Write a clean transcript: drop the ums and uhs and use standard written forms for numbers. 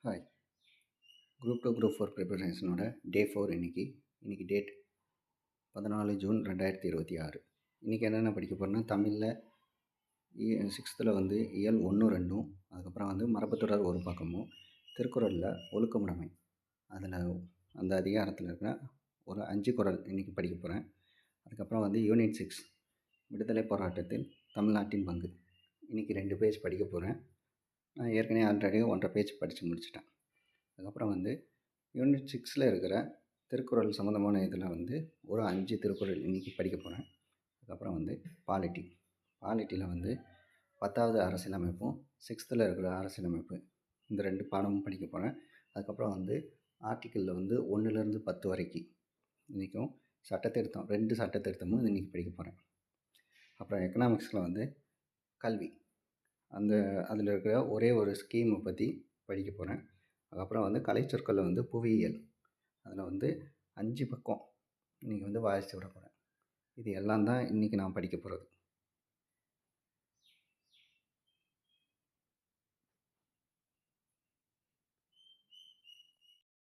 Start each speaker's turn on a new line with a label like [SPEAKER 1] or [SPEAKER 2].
[SPEAKER 1] Hi. Group 2 group 4 ப்ரிப்பரேஷனோட டே 4 இன்னைக்கு date 14 June 2026. இன்றைக்கி என்னென்ன படிக்க போகிறோன்னா, தமிழில் 6th வந்து இயல் 1 2, அதுக்கப்புறம் வந்து மரபுத்தொடர் ஒரு பக்கமும், திருக்குறளில் ஒழுக்கமுடைமை அதில் அந்த அதிகாரத்தில் இருக்கிற ஒரு 5 குறள் இன்றைக்கி படிக்க போகிறேன். அதுக்கப்புறம் வந்து யூனிட் 6 விடுதலை போராட்டத்தில் தமிழ்நாட்டின் பங்கு இன்றைக்கி 2 பேஜ் படிக்க போகிறேன். நான் ஏற்கனவே ஆல்ரெடி 1.5 பேஜ் படித்து முடிச்சிட்டேன். அதுக்கப்புறம் வந்து யூனிட் 6ல் இருக்கிற திருக்குறள் சம்மந்தமான இதில் வந்து ஒரு 5 திருக்குறள் இன்றைக்கி படிக்க போகிறேன். அதுக்கப்புறம் வந்து பாலிட்டியில் வந்து 10வது அரசியலமைப்பும் 6th இருக்கிற அரசியலமைப்பு இந்த 2 பாடமும் படிக்க போகிறேன். அதுக்கப்புறம் வந்து ஆர்டிக்கிளில் வந்து 1லேருந்து 10 வரைக்கும் இன்றைக்கும் சட்டத்திருத்தம் 2 சட்டத்திருத்தமும் இன்றைக்கி படிக்க போகிறேன். அப்புறம் எக்கனாமிக்ஸில் வந்து கல்வி அதில் இருக்கிற ஒரே ஒரு ஸ்கீமை பற்றி படிக்க போகிறேன். அதுக்கப்புறம் வந்து கலைச்சொற்களில் வந்து புவியியல் அதில் வந்து 5 பக்கம் இன்றைக்கி வந்து வாசித்து விட போகிறேன். இது எல்லாம் தான் இன்றைக்கி நான் படிக்க போகிறது.